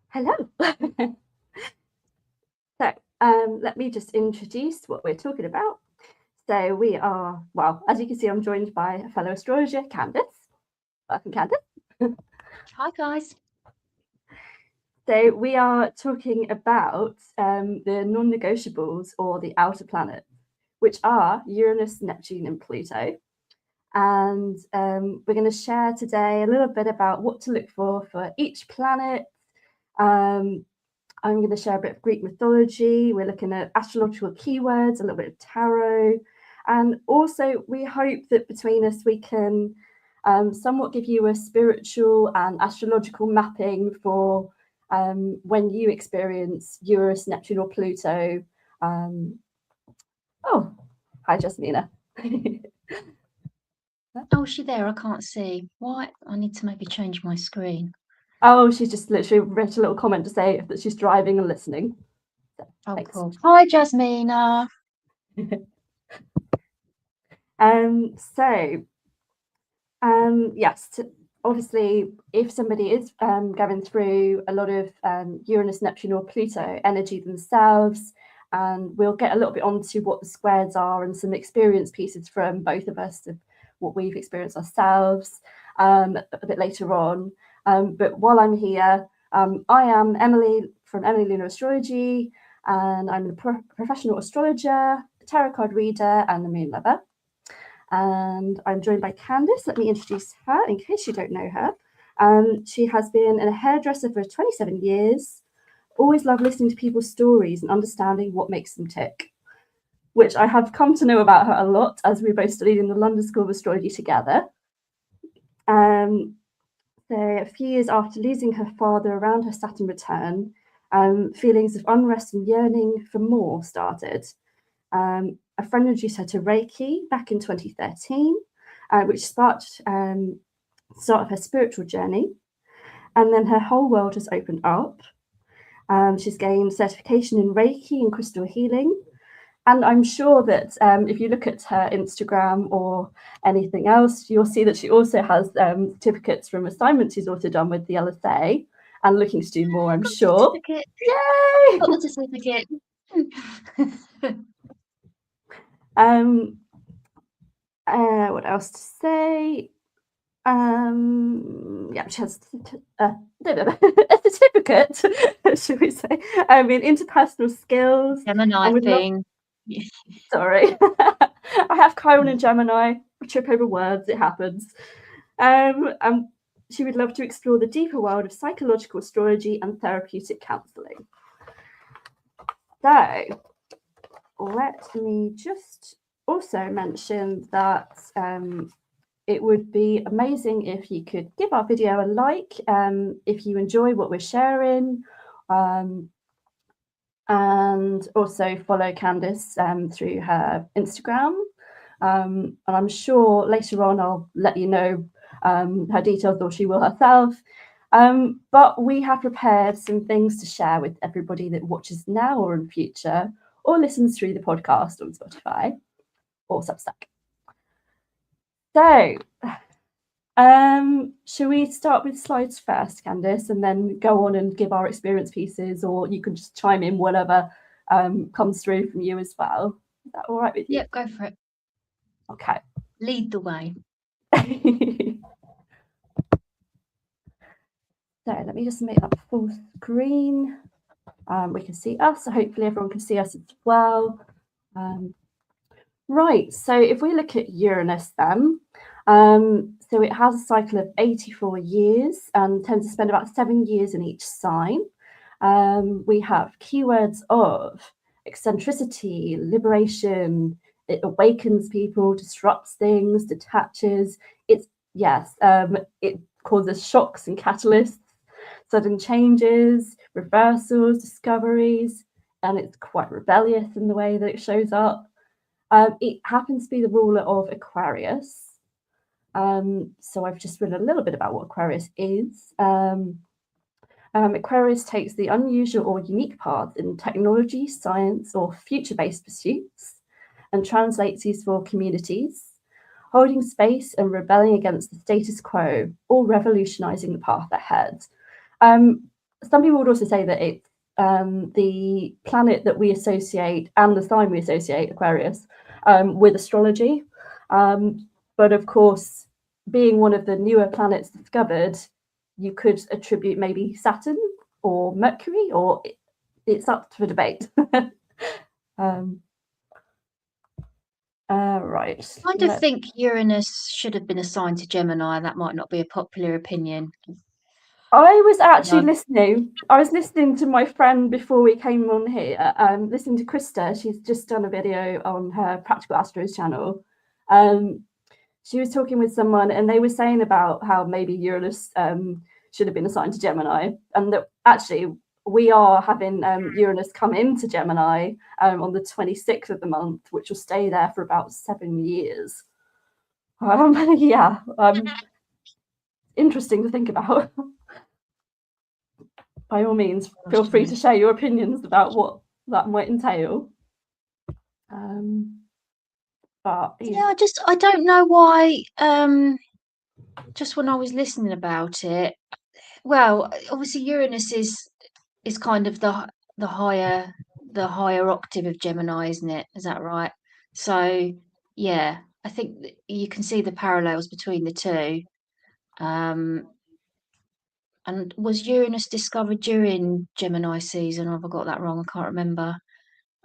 Hello. So let me just introduce what we're talking about. So we are, well, as you can see, I'm joined by a fellow astrologer, Candice. Welcome, Candice. Hi, guys. So we are talking about the non-negotiables, or the outer planets, which are Uranus, Neptune, and Pluto. And we're going to share today a little bit about what to look for each planet. I'm going to share a bit of Greek mythology. We're looking at astrological keywords, a little bit of tarot. And also, we hope that between us, we can somewhat give you a spiritual and astrological mapping for when you experience Uranus, Neptune, or Pluto. Oh, hi, Jasmina. Oh, is she there? I can't see. Why? I need to maybe change my screen. Oh, she's just literally written a little comment to say that she's driving and listening. So, Oh, thanks. cool. Hi, Jasmina. Yes, obviously, if somebody is going through a lot of Uranus, Neptune, or Pluto energy themselves, and we'll get a little bit onto what the squares are and some experience pieces from both of us of what we've experienced ourselves a bit later on. But while I'm here, I am Emily from Emily Lunar Astrology, and I'm a professional astrologer, tarot card reader, and the moon lover. And I'm joined by Candice. Let me introduce her in case you don't know her. She has been a hairdresser for 27 years. Always loved listening to people's stories and understanding what makes them tick, which I have come to know about her a lot as we both studied in the London School of Astrology together. So a few years after losing her father around her Saturn return, feelings of unrest and yearning for more started. A friend introduced her to Reiki back in 2013, which sparked the start of her spiritual journey. And then her whole world has opened up. She's gained certification in Reiki and crystal healing. And I'm sure that if you look at her Instagram or anything else, you'll see that she also has certificates from assignments she's also done with the LSA and looking to do more, I'm sure. Certificate. Yay! Got the certificate. What else to say? Yeah, she has a certificate, should we say, in interpersonal skills. Gemini thing. Sorry. I have Chiron and Gemini. I trip over words, it happens. And she would love to explore the deeper world of psychological astrology and therapeutic counselling. So let me just also mention that it would be amazing if you could give our video a like if you enjoy what we're sharing, and also follow Candice through her Instagram. And I'm sure later on I'll let you know her details, or she will herself. But we have prepared some things to share with everybody that watches now or in future, or listens through the podcast on Spotify or Substack. So, should we start with slides first, Candice, and then go on and give our experience pieces, or you can just chime in whatever comes through from you as well? Is that all right with you? Yep, go for it. Okay. Lead the way. So let me just make that full screen. We can see us, so hopefully everyone can see us as well. Right, so if we look at Uranus then, so it has a cycle of 84 years and tends to spend about 7 years in each sign. We have keywords of eccentricity, liberation, it awakens people, disrupts things, detaches. It causes shocks and catalysts, sudden changes, reversals, discoveries, and it's quite rebellious in the way that it shows up. It happens to be the ruler of Aquarius. So I've just written a little bit about what Aquarius is. Aquarius takes the unusual or unique paths in technology, science, or future-based pursuits and translates these for communities, holding space and rebelling against the status quo, or revolutionizing the path ahead. Some people would also say that it's the planet that we associate and the sign we associate, Aquarius, with astrology. But of course, being one of the newer planets discovered, you could attribute maybe Saturn or Mercury, or it's up for debate. Right. I kind of think Uranus should have been assigned to Gemini. That might not be a popular opinion. I was actually listening. I was listening to my friend before we came on here. Listening to Krista. She's just done a video on her Practical Astros channel. She was talking with someone, and they were saying about how maybe Uranus should have been assigned to Gemini, and that actually we are having Uranus come into Gemini on the 26th of the month, which will stay there for about 7 years. Yeah, interesting to think about. By all means, feel free to share your opinions about what that might entail. But yeah, I don't know why. Just when I was listening about it, well, obviously Uranus is kind of the higher octave of Gemini, isn't it? Is that right? So yeah, I think that you can see the parallels between the two. And was Uranus discovered during Gemini season, or have I got that wrong? I can't remember.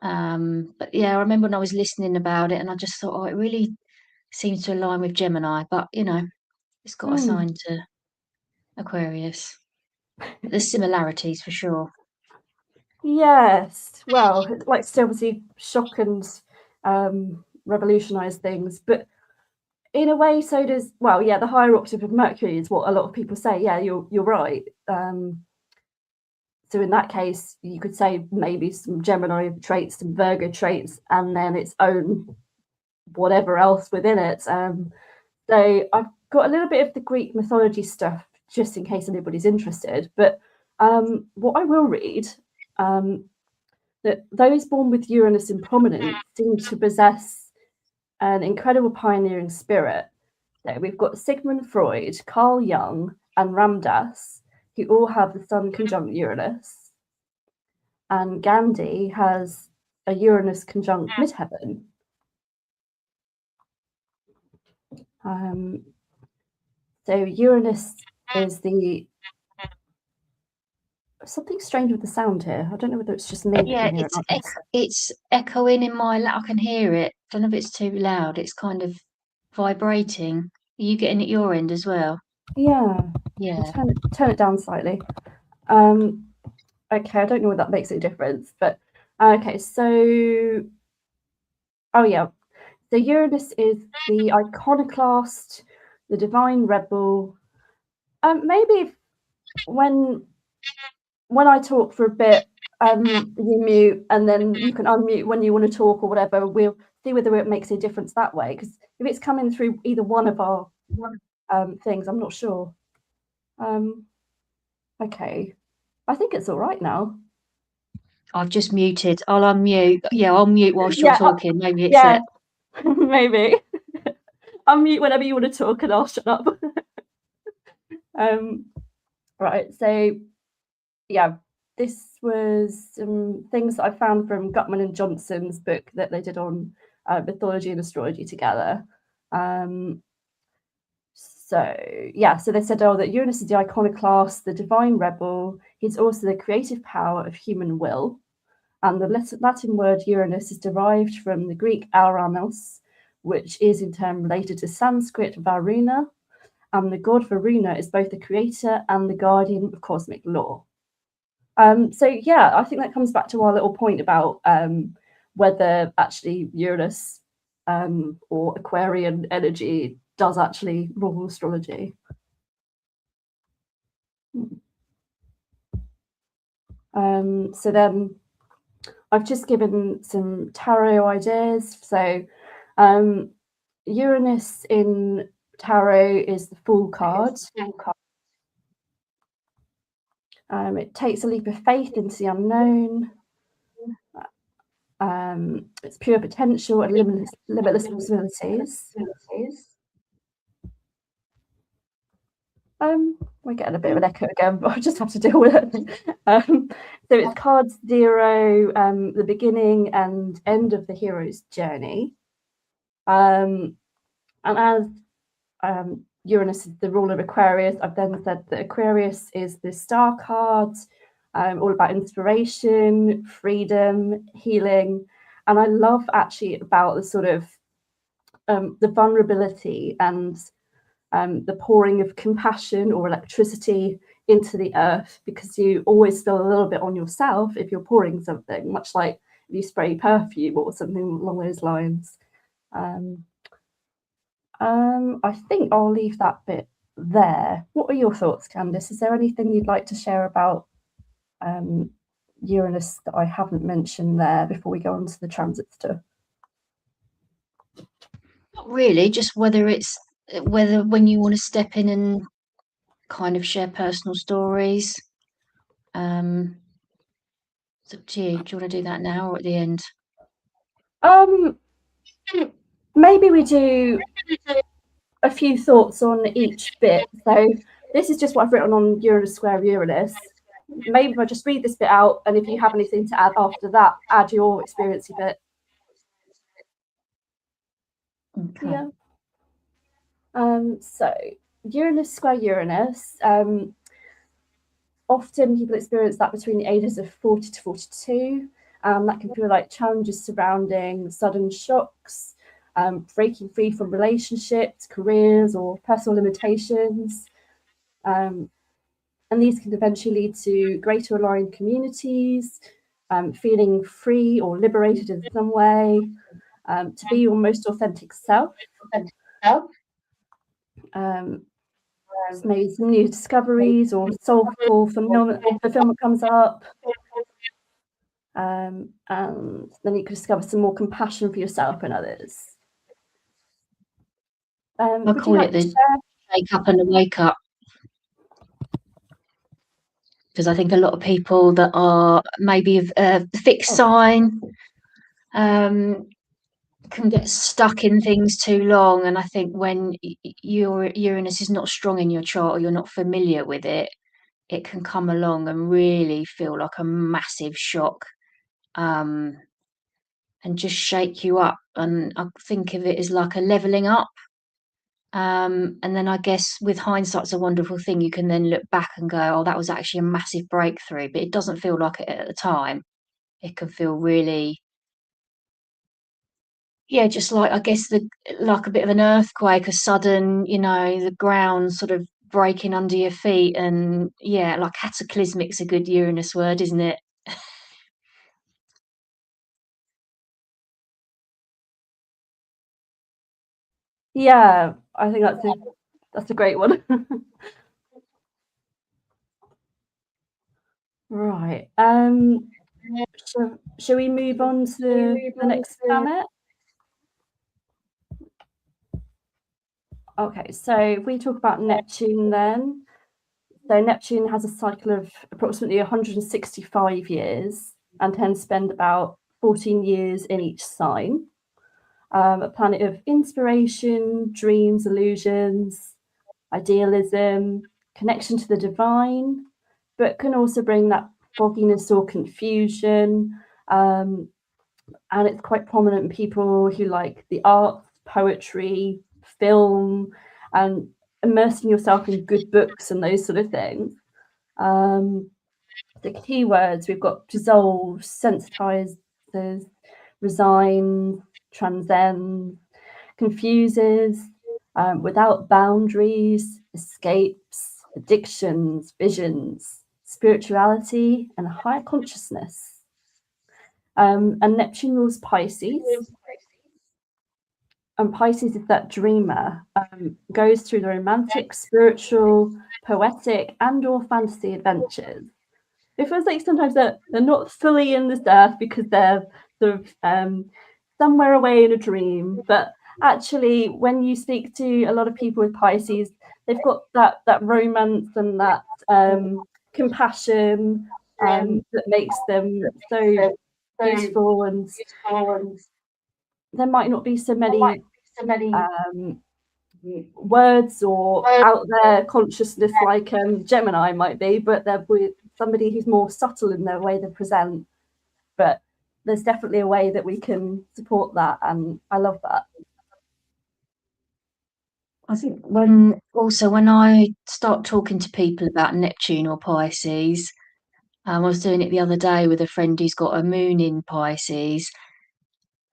But yeah, I remember when I was listening about it, and I just thought, oh, it really seems to align with Gemini, but it's got assigned to Aquarius. There's similarities for sure. Yes, well, it likes to obviously shock and revolutionise things, but in a way, so does, well, yeah, the higher octave of Mercury is what a lot of people say. Yeah, you're right. So in that case, you could say maybe some Gemini traits, some Virgo traits, and then its own whatever else within it. So I've got a little bit of the Greek mythology stuff just in case anybody's interested. But what I will read, that those born with Uranus in prominence seem to possess an incredible pioneering spirit. So we've got Sigmund Freud, Carl Jung, and Ramdas, who all have the Sun conjunct Uranus. And Gandhi has a Uranus conjunct midheaven. So Uranus is the... Something strange with the sound here. I don't know whether it's just me. Yeah, it's echoing in my... I can hear it. I don't know if it's too loud. It's kind of vibrating. Are you getting at your end as well? Yeah. Yeah. Turn it down slightly. Okay, I don't know if that makes a difference, but okay, so... Oh, yeah. So Uranus is the iconoclast, the divine rebel. Maybe when I talk for a bit, you mute, and then you can unmute when you want to talk or whatever. We'll see whether it makes a difference that way. Because if it's coming through either one of our things, I'm not sure. Okay, I think it's all right now. I've just muted. I'll unmute. Yeah, I'll mute whilst you're talking. Maybe it's it. Maybe. Unmute whenever you want to talk, and I'll shut up. Right. So, yeah, this was some things that I found from Gutman and Johnson's book that they did on mythology and astrology together. So they said, that Uranus is the iconoclast, the divine rebel. He's also the creative power of human will. And the Latin word Uranus is derived from the Greek Uranus, which is in turn related to Sanskrit Varuna. And the god Varuna is both the creator and the guardian of cosmic law. So yeah, I think that comes back to our little point about whether actually Uranus or Aquarian energy does actually rule astrology. So then I've just given some tarot ideas. So Uranus in tarot is the Fool card. It takes a leap of faith into the unknown. It's pure potential and limitless possibilities. We're getting a bit of an echo again, but I'll just have to deal with it. So it's card 0, the beginning and end of the hero's journey. And as Uranus is the ruler of Aquarius, I've then said that Aquarius is the star card, all about inspiration, freedom, healing. And I love actually about the sort of the vulnerability and the pouring of compassion or electricity into the earth, because you always feel a little bit on yourself if you're pouring something, much like if you spray perfume or something along those lines. I think I'll leave that bit there. What are your thoughts, Candice? Is there anything you'd like to share about Uranus that I haven't mentioned there before we go on to the transits to? Not really, just whether when you want to step in and kind of share personal stories. It's up to you. Do you want to do that now or at the end? Maybe we do a few thoughts on each bit. So this is just what I've written on Uranus square Uranus. Maybe if I just read this bit out, and if you have anything to add after that, add your experiencey bit. Okay. Yeah. So Uranus square Uranus. Often people experience that between the ages of 40 to 42. That can feel like challenges surrounding sudden shocks, breaking free from relationships, careers, or personal limitations. And these can eventually lead to greater aligned communities, feeling free or liberated in some way, to be your most authentic self. Maybe some new discoveries or soulful fulfillment comes up. And then you can discover some more compassion for yourself and others. I call it the shake up and the wake up, because I think a lot of people that are maybe a fixed sign can get stuck in things too long. And I think when your Uranus is not strong in your chart or you're not familiar with it, it can come along and really feel like a massive shock, and just shake you up. And I think of it as like a leveling up. And then I guess with hindsight's a wonderful thing. You can then look back and go, oh, that was actually a massive breakthrough, but it doesn't feel like it at the time. It can feel really, yeah, just like, I guess, like a bit of an earthquake, a sudden, the ground sort of breaking under your feet. And yeah, like cataclysmic's a good Uranus word, isn't it? Yeah, I think that's a great one. Right. Shall we move on to the next planet? Okay, so if we talk about Neptune then. So Neptune has a cycle of approximately 165 years and tends to spend about 14 years in each sign. A planet of inspiration, dreams, illusions, idealism, connection to the divine, but can also bring that fogginess or confusion. And it's quite prominent in people who like the arts, poetry, film, and immersing yourself in good books and those sort of things. The keywords we've got: dissolve, sensitizes, resign, transcends, confuses, without boundaries, escapes, addictions, visions, spirituality, and higher consciousness. And Neptune rules Pisces. And Pisces is that dreamer, goes through the romantic, spiritual, poetic, and/or fantasy adventures. It feels like sometimes they're not fully in this earth because they're sort of somewhere away in a dream. But actually, when you speak to a lot of people with Pisces, they've got that romance and that compassion that makes them so beautiful. And there might not be so many words or out there consciousness like Gemini might be, but they're with somebody who's more subtle in their way they present. But there's definitely a way that we can support that, and I love that. I think when I start talking to people about Neptune or Pisces, I was doing it the other day with a friend who's got a moon in Pisces,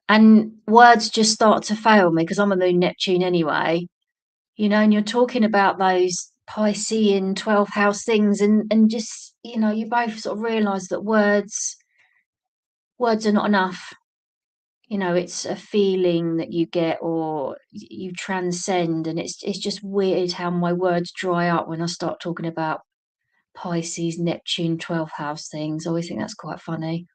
and words just start to fail me because I'm a moon Neptune anyway, and you're talking about those Piscean 12th house things, and just, you both sort of realise that words are not enough. It's a feeling that you get, or you transcend, and it's just weird how my words dry up when I start talking about Pisces, Neptune, 12th house things. I always think that's quite funny.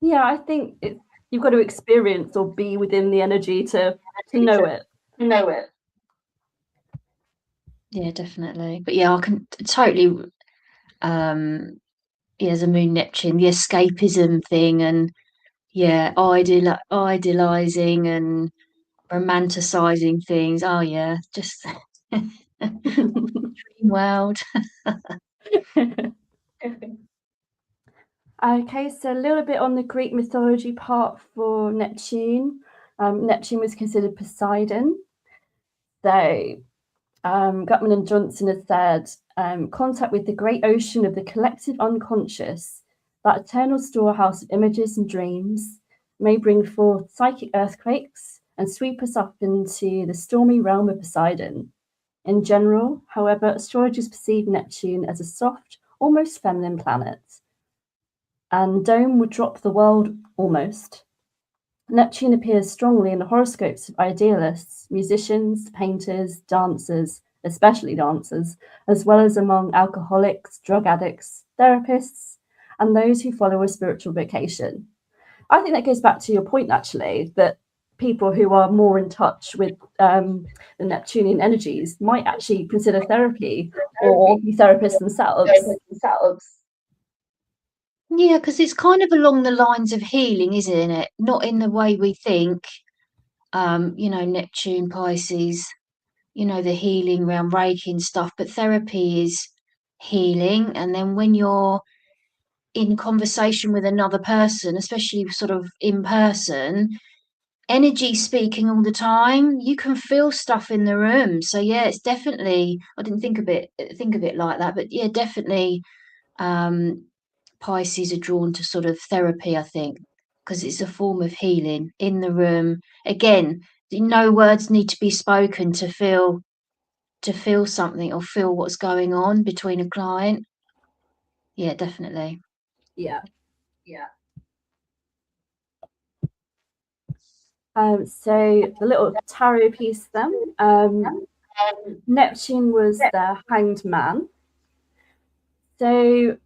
Yeah, I think you've got to experience or be within the energy to know it. Yeah, definitely. But yeah, I can totally, as a moon Neptune, the escapism thing, and yeah, idealizing and romanticizing things. Oh yeah, just dream world. Okay, so a little bit on the Greek mythology part for Neptune. Neptune was considered Poseidon. So Gutman and Johnson has said contact with the great ocean of the collective unconscious, that eternal storehouse of images and dreams, may bring forth psychic earthquakes and sweep us up into the stormy realm of Poseidon. In general, however, astrologers perceive Neptune as a soft, almost feminine planet, and Dome would drop the world almost. Neptune appears strongly in the horoscopes of idealists, musicians, painters, dancers, especially dancers, as well as among alcoholics, drug addicts, therapists, and those who follow a spiritual vocation. I think that goes back to your point, actually, that people who are more in touch with the Neptunian energies might actually consider therapy or be therapists themselves. Yeah, because it's kind of along the lines of healing, isn't it? Not in the way we think. Neptune, Pisces, the healing around Reiki and stuff, but therapy is healing. And then when you're in conversation with another person, especially sort of in person, energy speaking all the time, you can feel stuff in the room. So yeah, it's definitely, I didn't think of it like that, but yeah, definitely Pisces are drawn to sort of therapy, I think, because it's a form of healing in the room. Again, no words need to be spoken to feel something or feel what's going on between a client. Yeah, definitely. Yeah. So the little tarot piece then. Neptune was the hanged man. So,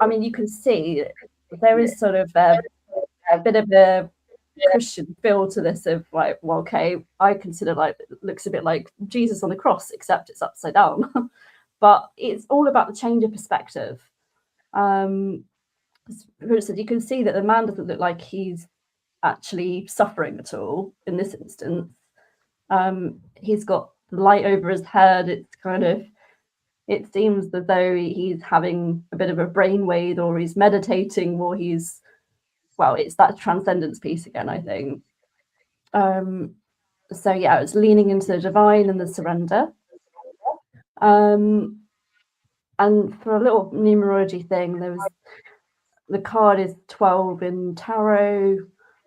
I mean, you can see there is sort of a bit of a Christian feel to this of like, well, okay, I consider like it looks a bit like Jesus on the cross, except it's upside down. But it's all about the change of perspective. For instance, you can see that the man doesn't look like he's actually suffering at all in this instance. He's got light over his head. It's kind of, it seems as though he's having a bit of a brainwave, or he's meditating, or it's that transcendence piece again, I think. So yeah, it's leaning into the divine and the surrender. And for a little numerology thing, the card is 12 in tarot.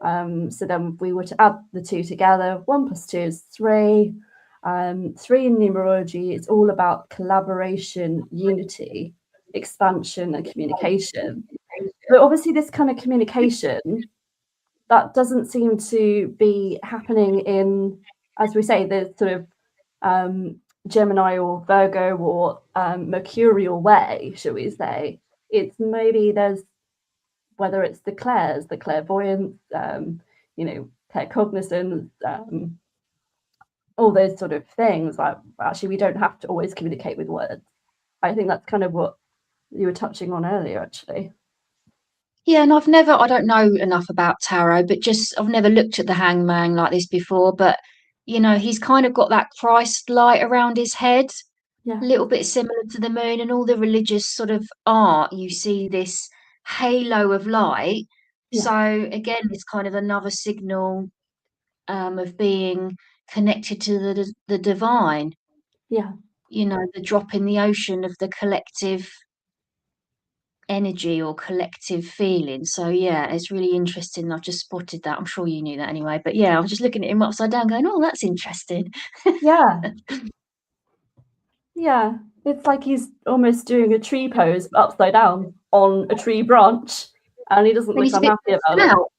So then we were to add the two together. 1 + 2 is 3. 3 in numerology is all about collaboration, unity, expansion, and communication. But obviously, this kind of communication that doesn't seem to be happening in, as we say, the sort of Gemini or Virgo or Mercurial way, shall we say. It's maybe there's, whether it's the clairs, the clairvoyance, claircognizance, all those sort of things. Like, actually, we don't have to always communicate with words. I think that's kind of what you were touching on earlier, actually. Yeah, and I don't know enough about tarot, but just I've never looked at the hangman like this before. But he's kind of got that Christ light around his head, Yeah, a little bit similar to the moon, and all the religious sort of art. You see this halo of light. yeah, So again, it's kind of another signal of being connected to the divine. yeah, The drop in the ocean of the collective energy or collective feeling. So yeah, it's really interesting. I've just spotted that. I'm sure you knew that anyway. But yeah, I'm just looking at him upside down, going, "Oh, that's interesting." yeah, yeah. It's like he's almost doing a tree pose upside down on a tree branch, and he doesn't And look he's a bit unhappy about stressed it. out.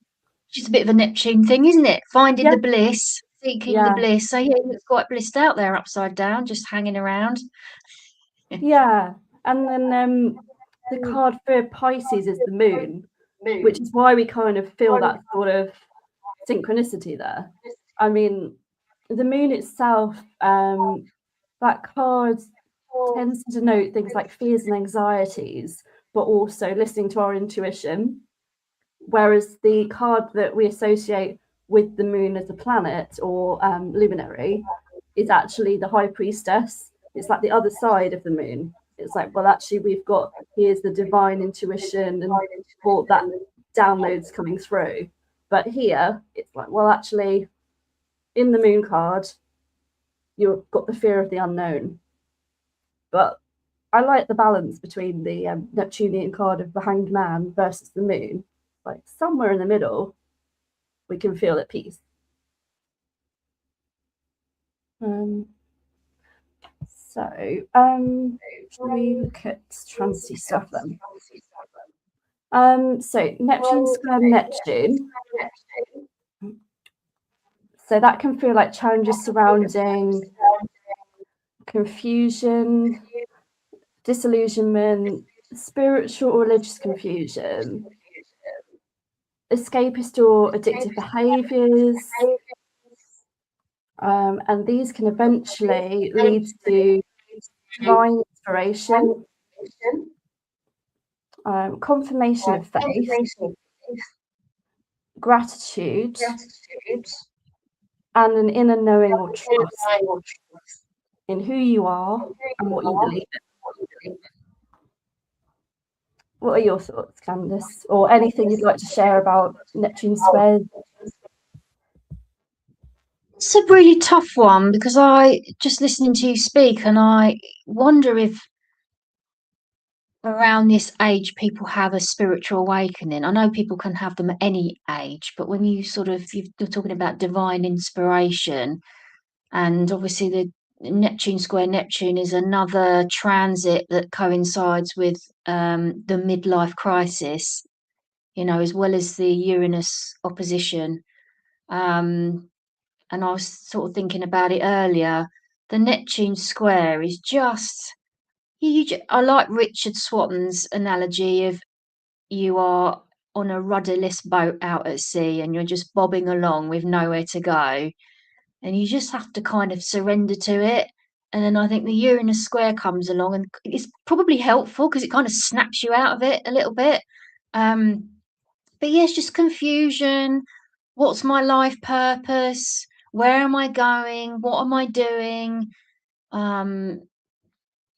Just a bit of a Neptune thing, isn't it? Finding Yeah, the bliss, seeking the yeah, bliss. So yeah, he looks quite blissed out there, upside down, just hanging around. yeah. And then the card for Pisces is the moon, which is why we kind of feel that sort of synchronicity there. I mean, the moon itself, that card tends to denote things like fears and anxieties, but also listening to our intuition. Whereas the card that we associate with the moon as a planet or luminary is actually the high priestess. It's like the other side of the moon. It's like, well, actually, we've got here's the divine intuition and all that downloads coming through. But here, it's like, well, actually, in the moon card, you've got the fear of the unknown. But I like the balance between the Neptunian card of the Hanged Man versus the moon. Like somewhere in the middle, we can feel at peace. Um, shall we look at transity stuff then? So Neptune square Neptune. So that can feel like challenges surrounding confusion, disillusionment, spiritual or religious confusion, escapist or addictive behaviors. And these can eventually lead to divine inspiration, confirmation of faith, gratitude, and an inner knowing or trust in who you are and what you believe in. What are your thoughts, Candice? Or anything you'd like to share about Neptune squares? It's a really tough one because I just listening to you speak, and I wonder if around this age people have a spiritual awakening. I know people can have them at any age, but when you're talking about divine inspiration, and obviously the Neptune square Neptune is another transit that coincides with the midlife crisis, as well as the Uranus opposition. And I was sort of thinking about it earlier. The Neptune square is just I like Richard Swatton's analogy of you are on a rudderless boat out at sea and you're just bobbing along with nowhere to go, and you just have to kind of surrender to it. And then I think the Uranus square comes along, and it's probably helpful because it kind of snaps you out of it a little bit. Um, but yeah, it's just confusion. What's my life purpose? Where am I going? What am I doing? Um,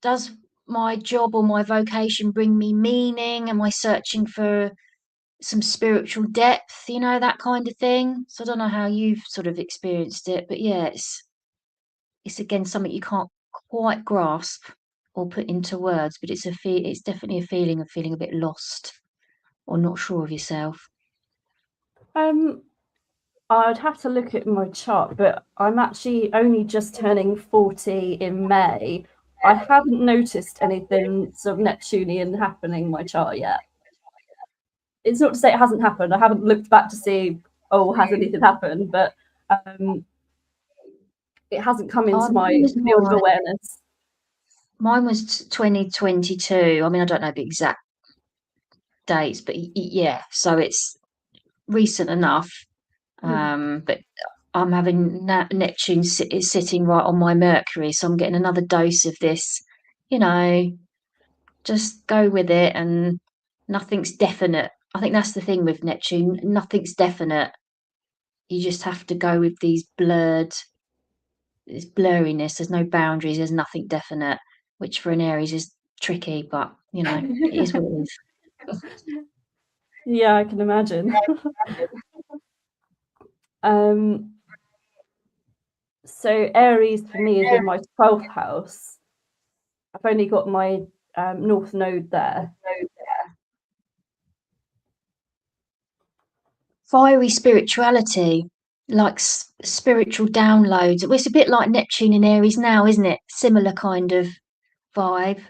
does my job or my vocation bring me meaning? Am I searching for some spiritual depth? That kind of thing. So I don't know how you've sort of experienced it, but yeah, it's again something you can't quite grasp or put into words, but it's definitely a feeling of feeling a bit lost or not sure of yourself. I'd have to look at my chart, but I'm actually only just turning 40 in May. I haven't noticed anything sort of Neptunian happening in my chart yet. It's not to say it hasn't happened. I haven't looked back to see, oh, has anything happened? But it hasn't come into my field of awareness. Mine was 2022. I mean, I don't know the exact dates, but yeah, so it's recent enough. But I'm having Neptune is sitting right on my Mercury, so I'm getting another dose of this. Just go with it, and nothing's definite I think that's the thing with Neptune. Nothing's definite. You just have to go with this blurriness. There's no boundaries. There's nothing definite, which for an Aries is tricky, but it is what it is. Yeah, I can imagine. So Aries for me is in my 12th house. I've only got my North Node there. Fiery spirituality, like spiritual downloads. It's a bit like Neptune in Aries now, isn't it? Similar kind of vibe.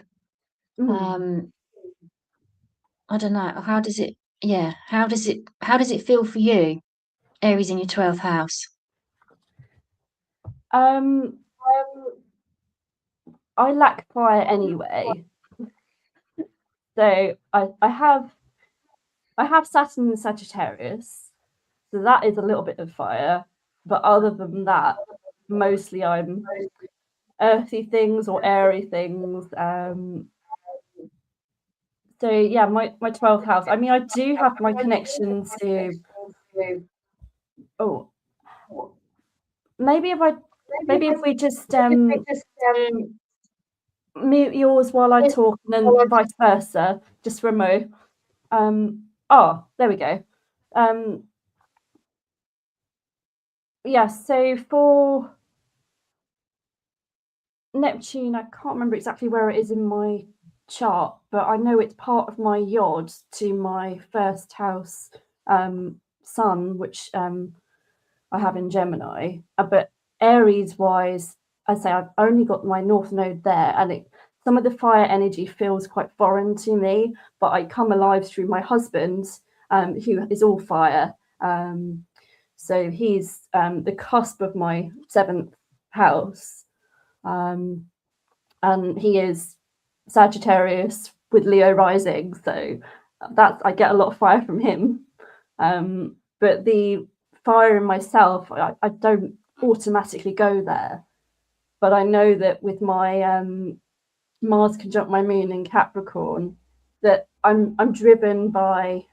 I don't know. How does it feel for you, Aries in your 12th house? I lack fire anyway. So I have Saturn in Sagittarius, so that is a little bit of fire. But other than that, mostly I'm earthy things or airy things. So yeah, my 12th house. I mean, I do have my connection to. Oh, maybe if we just mute yours while I talk, and then vice versa, just for a mo. There we go. Yeah, so for Neptune, I can't remember exactly where it is in my chart, but I know it's part of my yod to my first house sun, which I have in Gemini. But Aries wise, I say I've only got my North Node there, and some of the fire energy feels quite foreign to me, but I come alive through my husband, who is all fire. So he's the cusp of my 7th house. And he is Sagittarius with Leo rising, so I get a lot of fire from him. But the fire in myself, I don't automatically go there. But I know that with my Mars conjunct my moon in Capricorn, that I'm driven by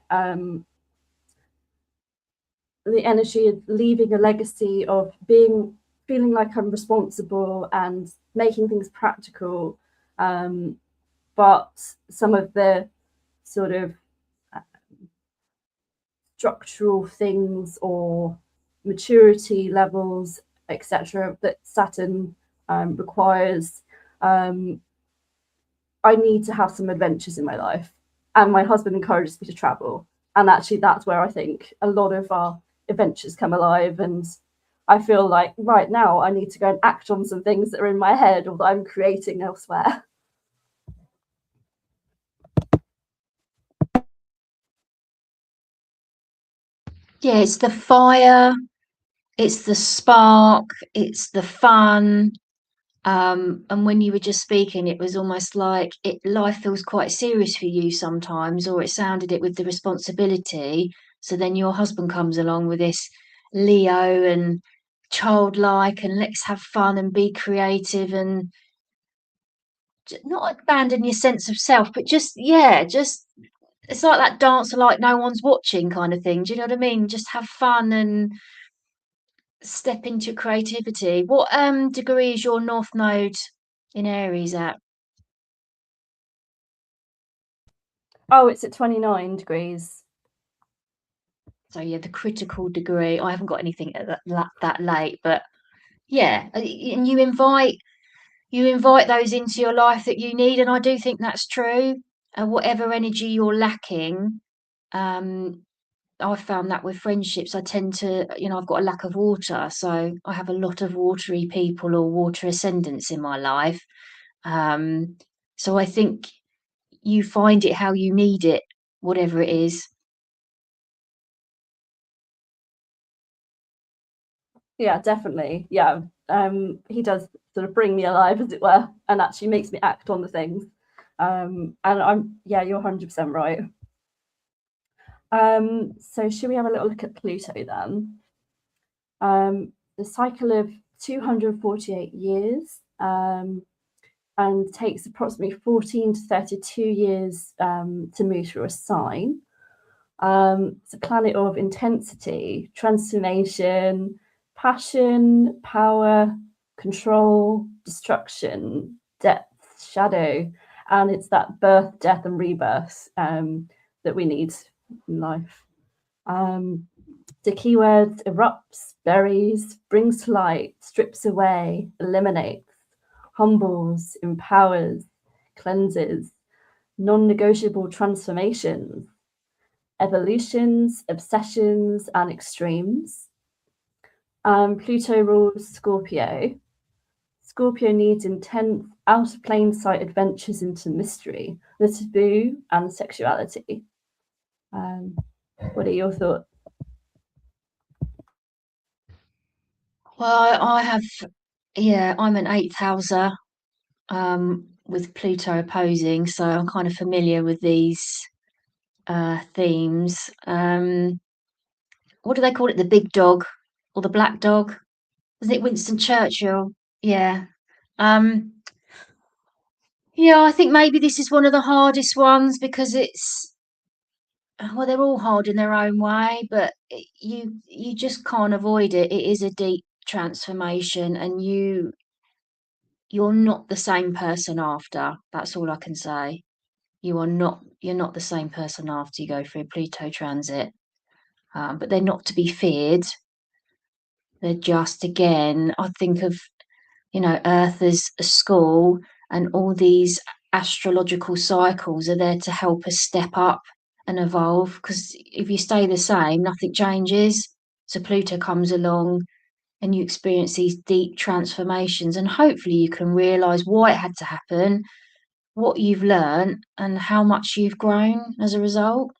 the energy of leaving a legacy of feeling like I'm responsible and making things practical. But some of the sort of structural things or maturity levels, etc., that Saturn requires, I need to have some adventures in my life. And my husband encourages me to travel. And actually, that's where I think a lot of our adventures come alive. And I feel like right now I need to go and act on some things that are in my head or that I'm creating elsewhere. Yeah, it's the fire, it's the spark, it's the fun. And when you were just speaking, it was almost like life feels quite serious for you sometimes, or it sounded it with the responsibility. So then your husband comes along with this Leo and childlike, and let's have fun and be creative and not abandon your sense of self, but just it's like that dancer like no one's watching kind of thing. Do you know what I mean? Just have fun and step into creativity. What degree is your North Node in Aries at? Oh, it's at 29 degrees. So yeah, the critical degree. I haven't got anything at that late, but yeah, and you invite those into your life that you need, and I do think that's true. And whatever energy you're lacking, I've found that with friendships, I tend to, I've got a lack of water, so I have a lot of watery people or water ascendants in my life. So I think you find it how you need it, whatever it is. Yeah, definitely. Yeah. He does sort of bring me alive, as it were, and actually makes me act on the things. And you're 100% right. So should we have a little look at Pluto then? The cycle of 248 years, and takes approximately 14 to 32 years to move through a sign. It's a planet of intensity, transformation, passion, power, control, destruction, depth, shadow, and it's that birth, death, and rebirth that we need in life. The keywords: erupts, buries, brings to light, strips away, eliminates, humbles, empowers, cleanses, non-negotiable transformations, evolutions, obsessions, and extremes. Pluto rules Scorpio. Scorpio needs intense, out of plain sight adventures into mystery, the taboo, and sexuality. What are your thoughts? Well, I have, yeah, I'm an 8th houser with Pluto opposing, so I'm kind of familiar with these themes. What do they call it? The big dog or the black dog? Isn't it Winston Churchill? Yeah. Yeah, I think maybe this is one of the hardest ones because it's, well, they're all hard in their own way, but you just can't avoid it. It is a deep transformation, and you're not the same person after. That's all I can say. You're not the same person after you go through a Pluto transit. But they're not to be feared. They're just, again, I think of, Earth as a school, and all these astrological cycles are there to help us step up and evolve. Because if you stay the same, nothing changes. So Pluto comes along and you experience these deep transformations, and hopefully you can realize why it had to happen, what you've learned, and how much you've grown as a result.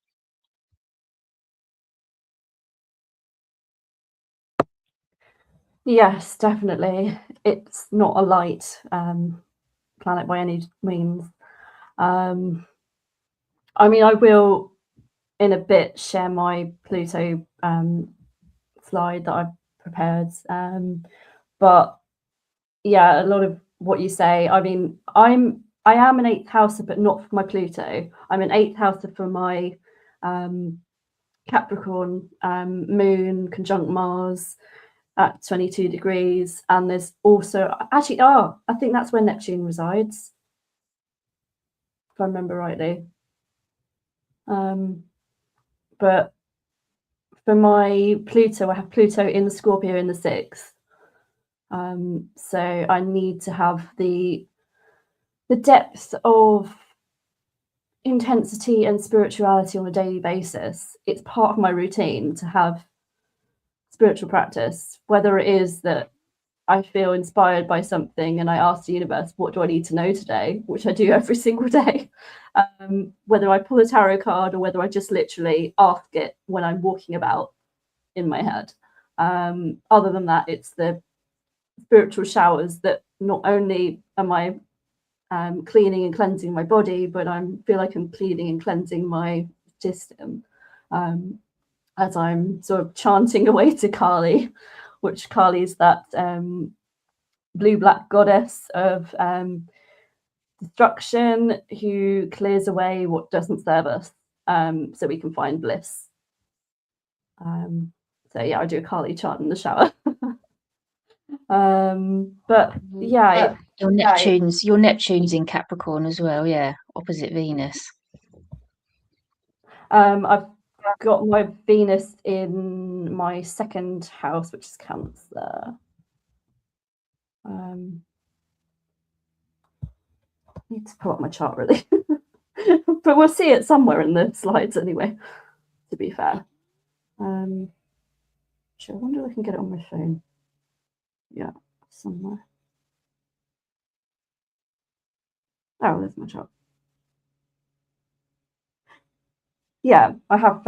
Yes, definitely. It's not a light planet by any means. I mean, I will in a bit share my Pluto slide that I've prepared. But yeah, a lot of what you say. I mean, I am an 8th houser, but not for my Pluto. I'm an 8th houser for my Capricorn moon conjunct Mars at 22 degrees, and there's also actually I think that's where Neptune resides, if I remember rightly. But for my Pluto, I have Pluto in the Scorpio in the 6th. So I need to have the depth of intensity and spirituality on a daily basis. It's part of my routine to have spiritual practice, whether it is that I feel inspired by something and I ask the universe, what do I need to know today? Which I do every single day. Whether I pull a tarot card or whether I just literally ask it when I'm walking about in my head. Other than that, it's the spiritual showers that not only am I cleaning and cleansing my body, but I feel like I'm cleaning and cleansing my system as I'm sort of chanting away to Kali, which Kali is that blue-black goddess of destruction who clears away what doesn't serve us so we can find bliss. So yeah, I do a Kali chant in the shower. But yeah, your Neptune's in Capricorn as well, yeah, opposite Venus. I've got my Venus in my 2nd house, which is Cancer. I need to pull up my chart really, but we'll see it somewhere in the slides anyway. To be fair, sure. I wonder if I can get it on my phone. Yeah, somewhere. Oh, there's my chart. Yeah, I have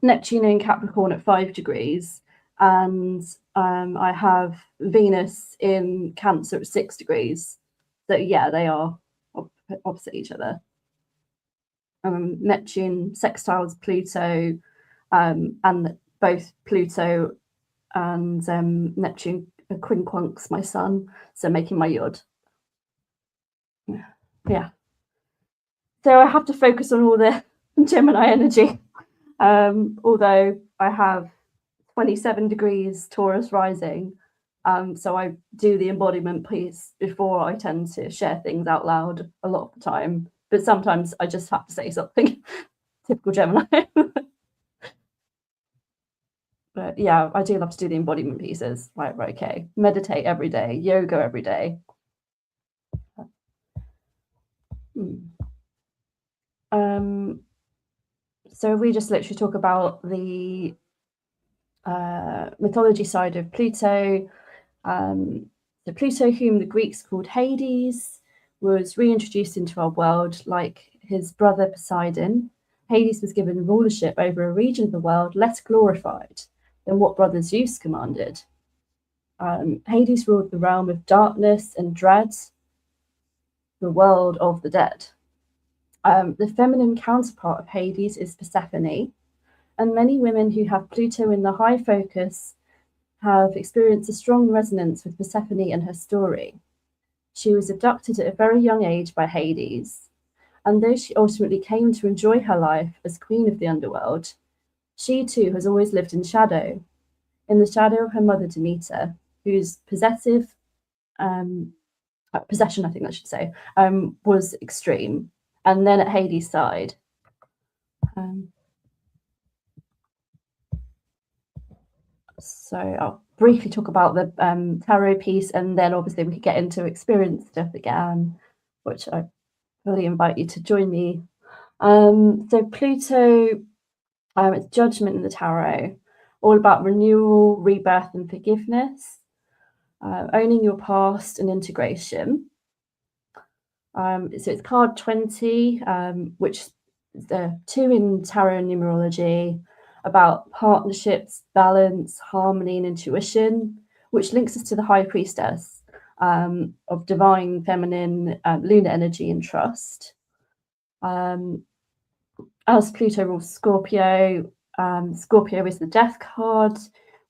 Neptune in Capricorn at 5 degrees, and I have Venus in Cancer at 6 degrees. So yeah, they are opposite each other. Neptune sextiles Pluto, and both Pluto and Neptune quincunx my Sun, so making my Yod. Yeah. So I have to focus on all the Gemini energy. Although I have 27 degrees Taurus rising, so I do the embodiment piece before I tend to share things out loud a lot of the time. But sometimes I just have to say something. Typical Gemini. But yeah, I do love to do the embodiment pieces. Right, okay. Meditate every day, yoga every day. So we just literally talk about the mythology side of Pluto. The Pluto, whom the Greeks called Hades, was reintroduced into our world like his brother Poseidon. Hades was given rulership over a region of the world less glorified than what brother Zeus commanded. Hades ruled the realm of darkness and dread, the world of the dead. The feminine counterpart of Hades is Persephone, and many women who have Pluto in the high focus have experienced a strong resonance with Persephone and her story. She was abducted at a very young age by Hades, and though she ultimately came to enjoy her life as queen of the underworld, she too has always lived in shadow, in the shadow of her mother Demeter, whose possession, I think I should say, was extreme. And then at Hades' side, so I'll briefly talk about the tarot piece, and then obviously we could get into experience stuff again, which I really invite you to join me. So Pluto, it's judgment in the tarot, all about renewal, rebirth, and forgiveness, owning your past and integration. So it's card 20, which is the 2 in tarot numerology, about partnerships, balance, harmony, and intuition, which links us to the High Priestess of divine, feminine, lunar energy and trust. As Pluto rules Scorpio, Scorpio is the death card,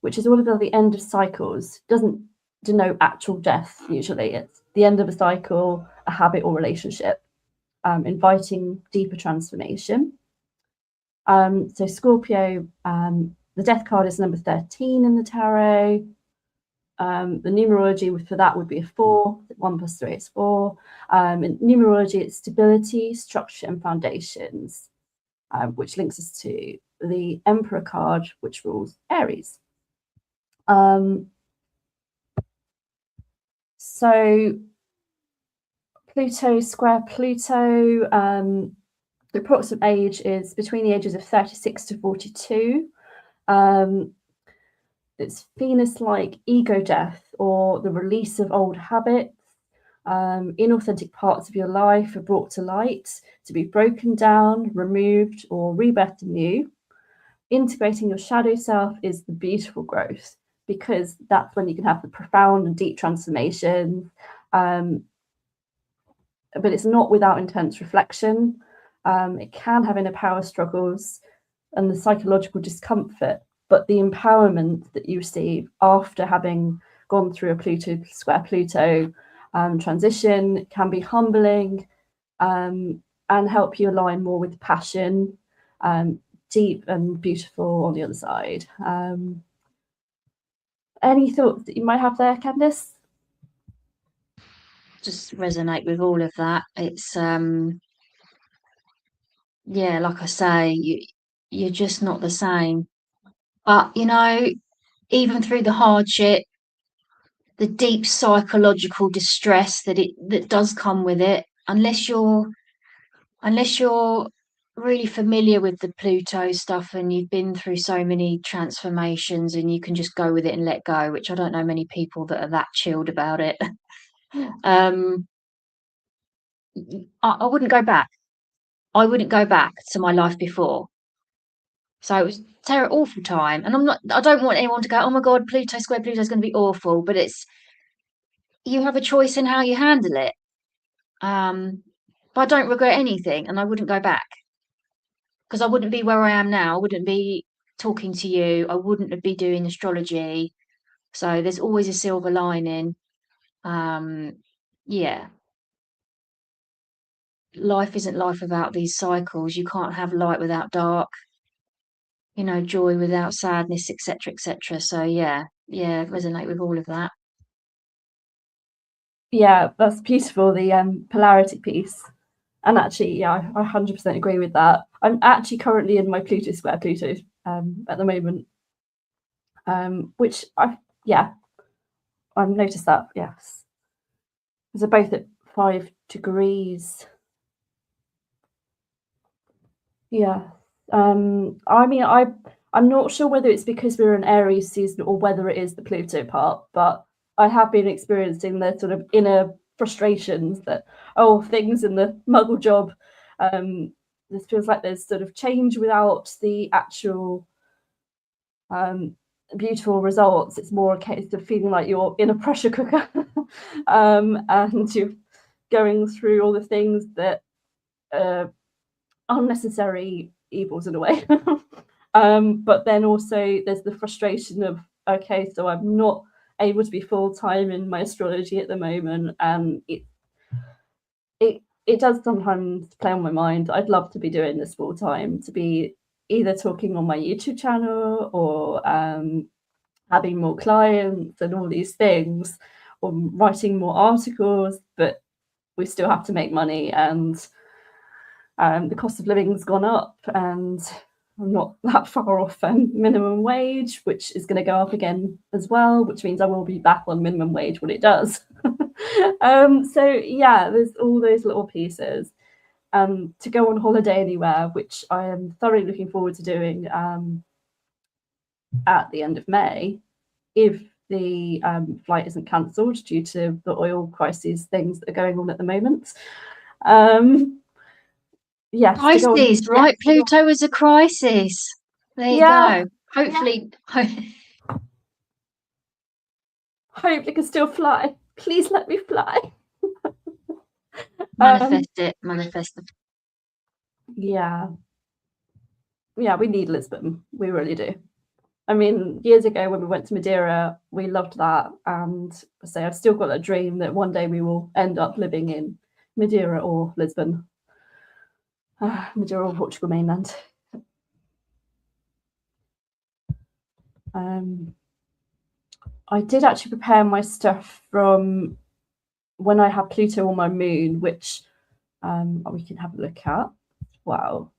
which is all about the end of cycles. It doesn't denote actual death usually. It's the end of a cycle, a habit or relationship, inviting deeper transformation. So Scorpio, the death card is number 13 in the tarot. The numerology for that would be a 4. 1 plus 3 is 4. In numerology, it's stability, structure, and foundations, which links us to the Emperor card, which rules Aries. So Pluto square Pluto, the approximate age is between the ages of 36 to 42. It's Venus-like ego death, or the release of old habits. Inauthentic parts of your life are brought to light to be broken down, removed, or rebirthed anew. Integrating your shadow self is the beautiful growth, because that's when you can have the profound and deep transformation. But it's not without intense reflection. It can have inner power struggles and the psychological discomfort, but the empowerment that you receive after having gone through a Pluto square Pluto transition can be humbling, and help you align more with passion, deep and beautiful on the other side. Any thoughts that you might have there, Candice? Just resonate with all of that. It's yeah, like I say, you're just not the same. But you know, even through the hardship, the deep psychological distress that does come with it, unless you're really familiar with the Pluto stuff and you've been through so many transformations and you can just go with it and let go, which I don't know many people that are that chilled about it. I wouldn't go back. I wouldn't go back to my life before. So it was awful time. And I don't want anyone to go, oh my God, Pluto square Pluto is going to be awful. But you have a choice in how you handle it. But I don't regret anything and I wouldn't go back. Because I wouldn't be where I am now. I wouldn't be talking to you. I wouldn't be doing astrology. So there's always a silver lining. Yeah. Life isn't life without these cycles. You can't have light without dark. joy without sadness, etc., etc. So yeah, resonate with all of that. Yeah, that's beautiful, the polarity piece. And actually, yeah, I 100% agree with that. I'm actually currently in my Pluto square Pluto at the moment, which I've noticed that, yes. They're both at 5 degrees. Yeah. I mean, I'm not sure whether it's because we're in Aries season or whether it is the Pluto part, but I have been experiencing the sort of inner frustrations that, things in the Muggle job. This feels like there's sort of change without the actual beautiful results. It's more a case of feeling like you're in a pressure cooker, and you're going through all the things that unnecessary evils in a way. But then also there's the frustration of, okay, so I'm not able to be full-time in my astrology at the moment, and it does sometimes play on my mind. I'd love to be doing this full-time, to be either talking on my YouTube channel or having more clients and all these things, or writing more articles, but we still have to make money, and the cost of living's gone up, and I'm not that far off minimum wage, which is going to go up again as well, which means I will be back on minimum wage when it does. So yeah, there's all those little pieces. To go on holiday anywhere, which I am thoroughly looking forward to doing at the end of May, if the flight isn't cancelled due to the oil crisis things that are going on at the moment. Yes, Crisis, right? Pluto is a crisis. There you go. Hopefully, hope it can still fly. Please let me fly. Manifest it. Yeah, we need Lisbon. We really do. I mean, years ago when we went to Madeira, we loved that, and so I've still got that dream that one day we will end up living in Madeira or Lisbon, Madeira or Portugal mainland. I did actually prepare my stuff from when I have Pluto on my moon, which we can have a look at. Wow.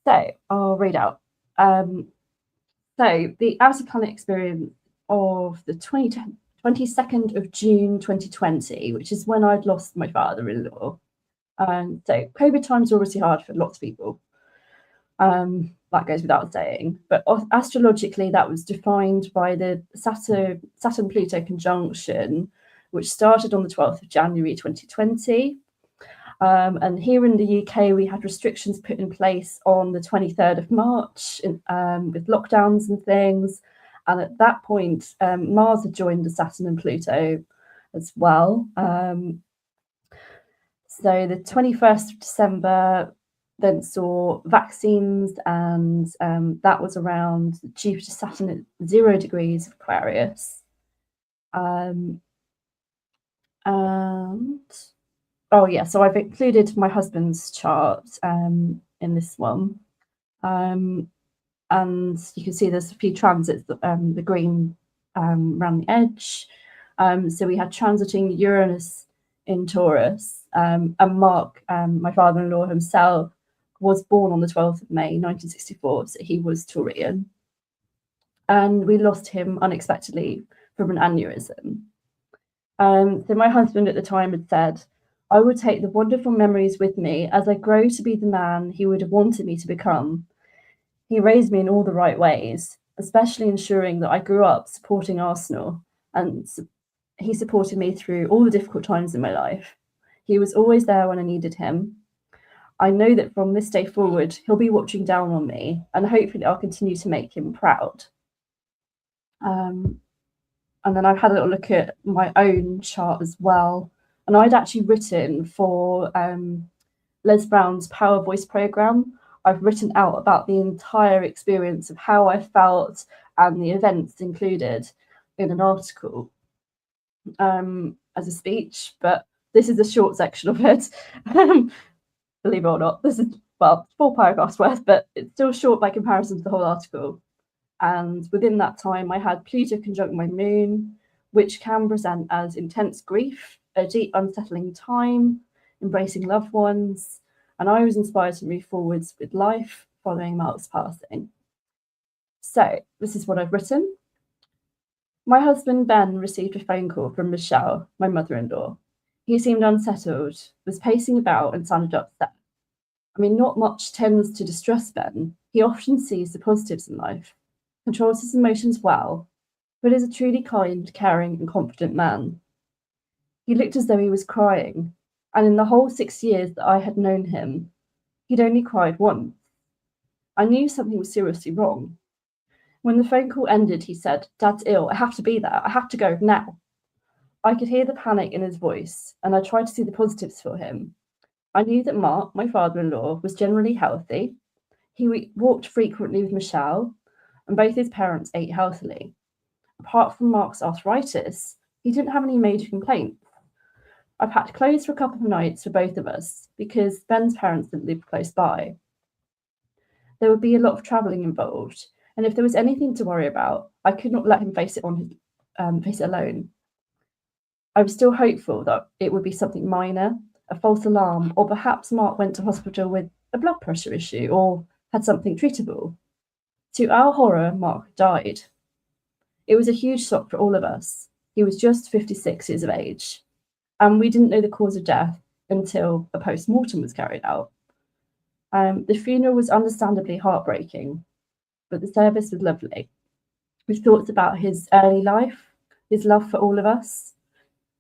So I'll read out. So the Outer Planet experience of the 22nd of June 2020, which is when I'd lost my father-in-law. So COVID times are obviously hard for lots of people. That goes without saying. But astrologically, that was defined by the Saturn-Pluto conjunction, which started on the 12th of January 2020. And here in the UK, we had restrictions put in place on the 23rd of March with lockdowns and things. And at that point, Mars had joined the Saturn and Pluto as well. So the 21st of December then saw vaccines, and that was around Jupiter, Saturn at 0 degrees of Aquarius. And so I've included my husband's chart in this one. And you can see there's a few transits, the green around the edge. So we had transiting Uranus in Taurus, and Mark, my father-in-law himself, was born on the 12th of May 1964, so he was Taurian. And we lost him unexpectedly from an aneurysm. So my husband at the time had said, I would take the wonderful memories with me as I grow to be the man he would have wanted me to become. He raised me in all the right ways, especially ensuring that I grew up supporting Arsenal, and he supported me through all the difficult times in my life. He was always there when I needed him. I know that from this day forward, he'll be watching down on me, and hopefully I'll continue to make him proud. And then I've had a little look at my own chart as well. And I'd actually written for Les Brown's Power Voice program. I've written out about the entire experience of how I felt and the events included in an article as a speech, but this is a short section of it. Believe it or not, this is well, 4 paragraphs worth, but it's still short by comparison to the whole article. And within that time, I had Pluto conjunct my moon, which can present as intense grief, a deep, unsettling time, embracing loved ones, and I was inspired to move forwards with life following Mark's passing. So, this is what I've written. My husband Ben received a phone call from Michelle, my mother-in-law. He seemed unsettled, was pacing about, and sounded upset. I mean, not much tends to distress Ben. He often sees the positives in life, controls his emotions well, but is a truly kind, caring, and confident man. He looked as though he was crying, and in the whole 6 years that I had known him, he'd only cried once. I knew something was seriously wrong. When the phone call ended, he said, "Dad's ill. I have to be there. I have to go now." I could hear the panic in his voice, and I tried to see the positives for him. I knew that Mark, my father-in-law, was generally healthy. He walked frequently with Michelle, and both his parents ate healthily. Apart from Mark's arthritis, he didn't have any major complaints. I packed clothes for a couple of nights for both of us because Ben's parents didn't live close by. There would be a lot of travelling involved, and if there was anything to worry about, I could not let him face it alone. I was still hopeful that it would be something minor, a false alarm, or perhaps Mark went to hospital with a blood pressure issue or had something treatable. To our horror, Mark died. It was a huge shock for all of us. He was just 56 years of age, and we didn't know the cause of death until a post-mortem was carried out. The funeral was understandably heartbreaking, but the service was lovely, with thoughts about his early life, his love for all of us,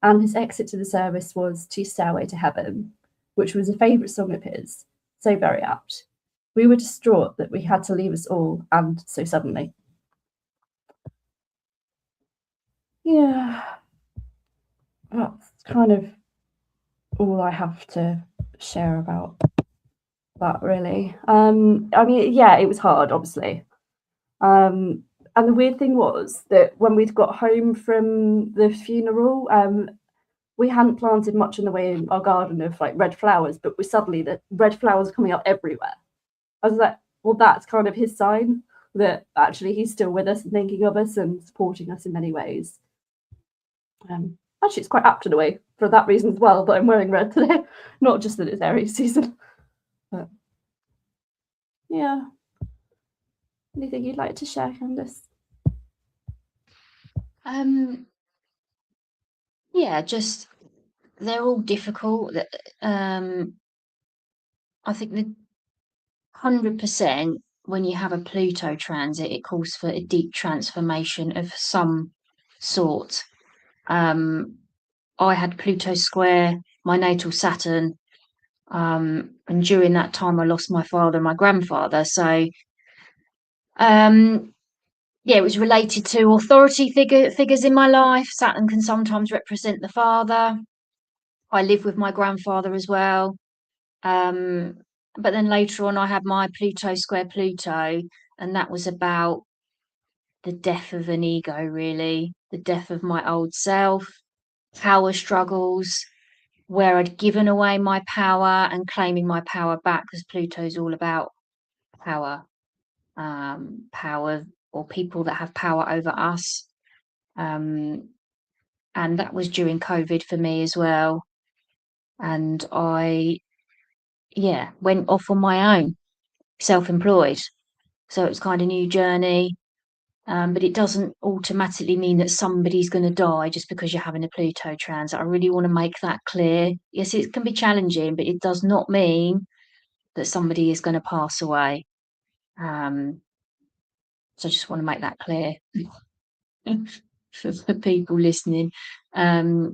and his exit to the service was to Stairway to Heaven, which was a favourite song of his, so very apt. We were distraught that we had to leave us all, and so suddenly. Yeah, that's kind of all I have to share about that, really. I mean, yeah, it was hard, obviously. And the weird thing was that when we'd got home from the funeral, we hadn't planted much in the way in our garden of like red flowers, but suddenly the red flowers coming up everywhere. I was like, well, that's kind of his sign that actually he's still with us and thinking of us and supporting us in many ways. Actually, it's quite apt in a way for that reason as well that I'm wearing red today, not just that it's Aries season. But yeah. Anything you'd like to share, Candice? Yeah, just they're all difficult. I think the 100% when you have a Pluto transit, it calls for a deep transformation of some sort. I had Pluto square my natal Saturn, and during that time I lost my father and my grandfather. So, yeah, it was related to authority figures in my life. Saturn can sometimes represent the father. I live with my grandfather as well. But then later on, I had my Pluto square Pluto, and that was about the death of an ego, really, the death of my old self, power struggles, where I'd given away my power and claiming my power back, because Pluto's all about power, power or people that have power over us. And that was during COVID for me as well. And I, yeah, went off on my own, self-employed. So it's kind of new journey. But it doesn't automatically mean that somebody's going to die just because you're having a Pluto transit. I really want to make that clear. Yes, it can be challenging, but it does not mean that somebody is going to pass away. So I just want to make that clear for people listening. But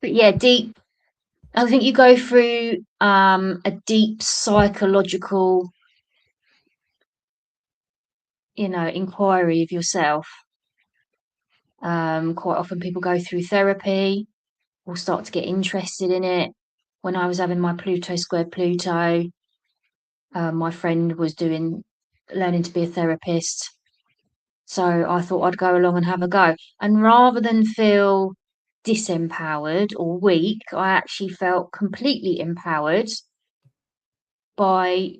yeah, deep. I think you go through a deep psychological, inquiry of yourself. Quite often people go through therapy or start to get interested in it. When I was having my Pluto square Pluto, my friend was learning to be a therapist. So I thought I'd go along and have a go. And rather than feel disempowered or weak, I actually felt completely empowered by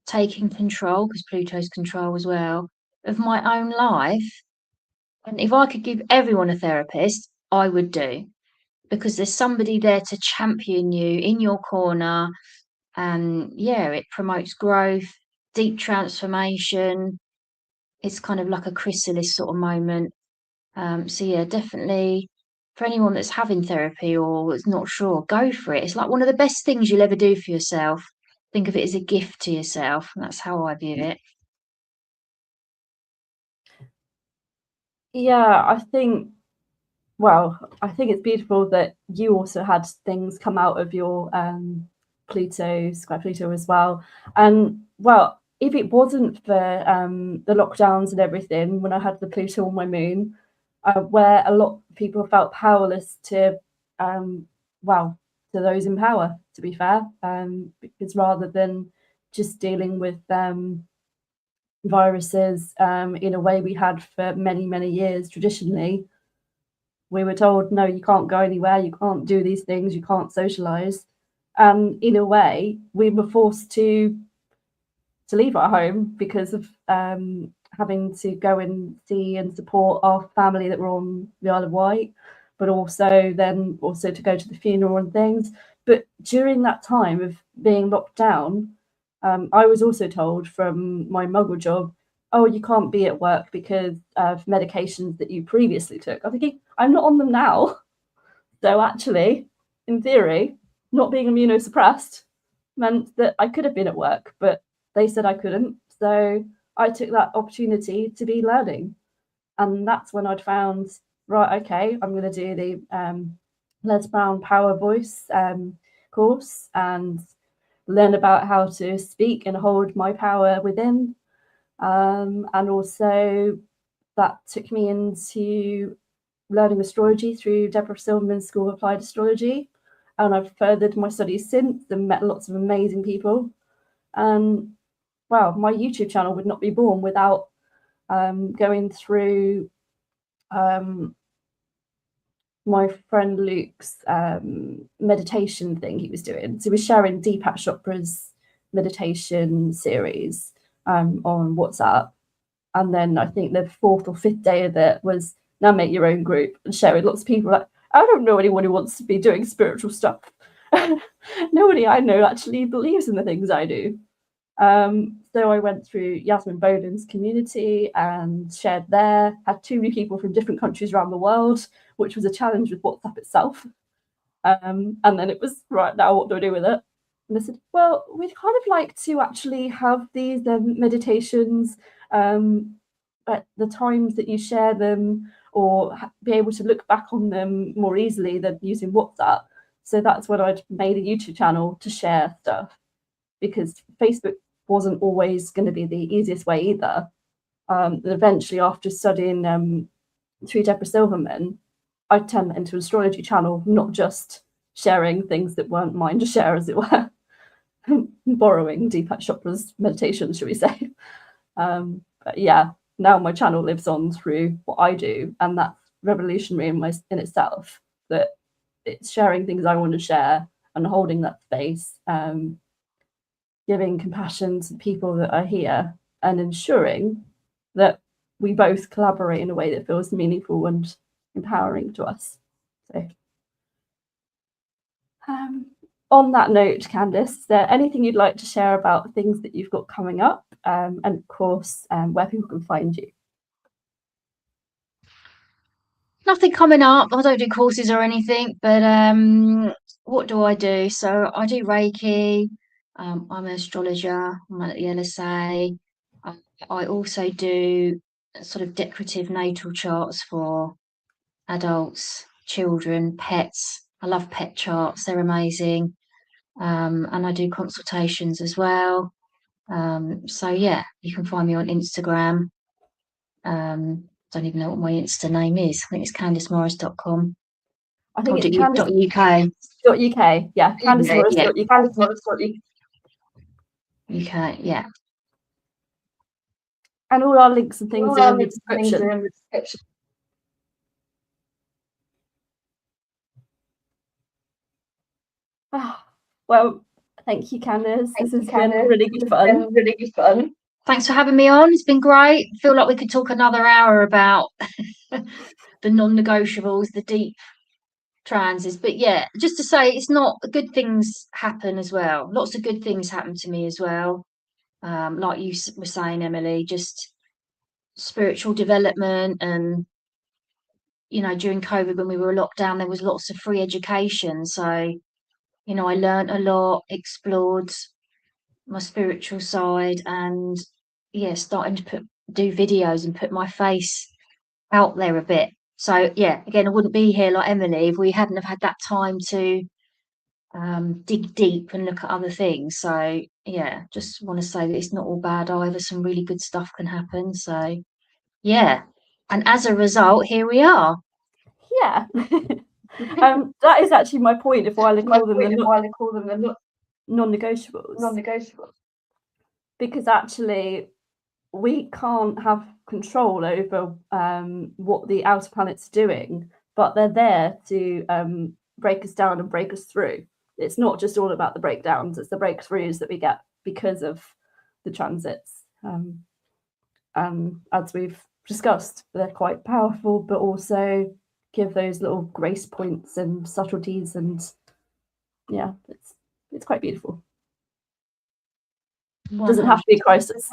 taking control, because Pluto's control as well, of my own life. And if I could give everyone a therapist, I would do, because there's somebody there to champion you in your corner. And yeah, it promotes growth, deep transformation. It's kind of like a chrysalis sort of moment. So yeah, definitely for anyone that's having therapy or is not sure, go for it. It's like one of the best things you'll ever do for yourself. Think of it as a gift to yourself. And that's how I view it. Yeah, I think it's beautiful that you also had things come out of your Square Pluto as well. And well, if it wasn't for the lockdowns and everything, when I had the Pluto on my moon, where a lot of people felt powerless to, well, to those in power, to be fair, because rather than just dealing with viruses in a way we had for many, many years traditionally, we were told, no, you can't go anywhere, you can't do these things, you can't socialize. And in a way, we were forced to leave our home because of having to go and see and support our family that were on the Isle of Wight, but also to go to the funeral and things. But during that time of being locked down, I was also told from my muggle job, oh, you can't be at work because of medications that you previously took. I'm thinking, I'm not on them now. So actually, in theory, not being immunosuppressed meant that I could have been at work, but they said I couldn't. So I took that opportunity to be learning. And that's when I'd found, right, okay, I'm going to do the Les Brown Power Voice course and learn about how to speak and hold my power within. And also that took me into learning astrology through Deborah Silverman's School of Applied Astrology. And I've furthered my studies since and met lots of amazing people. And wow, my YouTube channel would not be born without going through my friend Luke's meditation thing he was doing. So he was sharing Deepak Chopra's meditation series on WhatsApp. And then I think the fourth or fifth day of it was now make your own group and share with lots of people. Like, I don't know anyone who wants to be doing spiritual stuff. Nobody I know actually believes in the things I do. So I went through Yasmin Boden's community and shared there, had too many people from different countries around the world, which was a challenge with WhatsApp itself. And then it was, right, now what do I do with it? And I said, well, we'd kind of like to actually have these meditations at the times that you share them, or be able to look back on them more easily than using WhatsApp. So that's when I'd made a YouTube channel to share stuff, because Facebook wasn't always going to be the easiest way either. And eventually, after studying through Deborah Silverman, I turned that into an astrology channel, not just sharing things that weren't mine to share, as it were. Borrowing Deepak Chopra's meditations, should we say. But yeah, now my channel lives on through what I do, and that's revolutionary in itself, that it's sharing things I want to share and holding that space, giving compassion to people that are here, and ensuring that we both collaborate in a way that feels meaningful and empowering to us. So on that note, Candice, is there anything you'd like to share about things that you've got coming up, and of course where people can find you? Nothing coming up. I don't do courses or anything, but what do I do? So I do Reiki. I'm an astrologer. I'm at the LSA. I also do sort of decorative natal charts for adults, children, pets. I love pet charts. They're amazing. And I do consultations as well. So yeah, you can find me on Instagram. Don't even know what my Insta name is. I think it's CandiceMorris.com. I think it's Candice.uk. .uk. Yeah, CandiceMorris.uk. Yeah. UK, yeah. And all our links and things are in the description. Well, Thank you, Candice. This has been really good fun. Thanks for having me on. It's been great. I feel like we could talk another hour about the non-negotiables, the deep transits. But yeah, just to say, it's not good things happen as well. Lots of good things happen to me as well. Like you were saying, Emily, just spiritual development. And during COVID, when we were locked down, there was lots of free education. So I learned a lot, explored my spiritual side, and starting to do videos and put my face out there a bit. So yeah, again, I wouldn't be here like Emily if we hadn't have had that time to dig deep and look at other things. So yeah, just want to say that it's not all bad either. Some really good stuff can happen. So yeah, and as a result, here we are. Yeah. That is actually my point of why I call them the non-negotiables. Because actually we can't have control over what the outer planets are doing, but they're there to break us down and break us through. It's not just all about the breakdowns, it's the breakthroughs that we get because of the transits. As we've discussed, they're quite powerful, but also give those little grace points and subtleties, and yeah, it's quite beautiful. It doesn't have to be a crisis.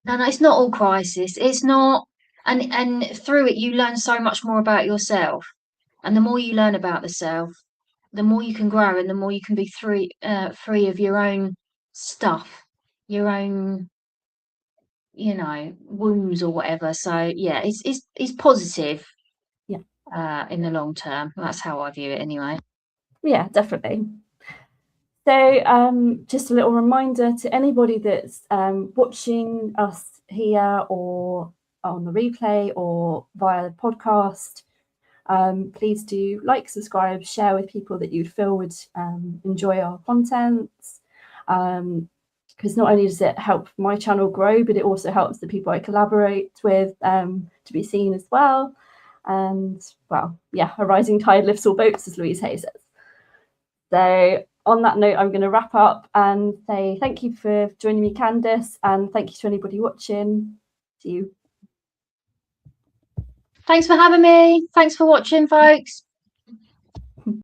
No, it's not all crisis. It's not, and through it you learn so much more about yourself. And the more you learn about the self, the more you can grow, and the more you can be free of your own stuff, your own, wounds or whatever. So yeah, it's positive. Yeah. In the long term, that's how I view it anyway. Yeah, definitely. So just a little reminder to anybody that's watching us here or on the replay or via the podcast, please do like, subscribe, share with people that you feel would enjoy our content, because not only does it help my channel grow, but it also helps the people I collaborate with to be seen as well. And well, yeah, a rising tide lifts all boats, as Louise Hay says. So on that note, I'm going to wrap up and say thank you for joining me, Candice, and thank you to anybody watching. See you. Thanks for having me. Thanks for watching, folks.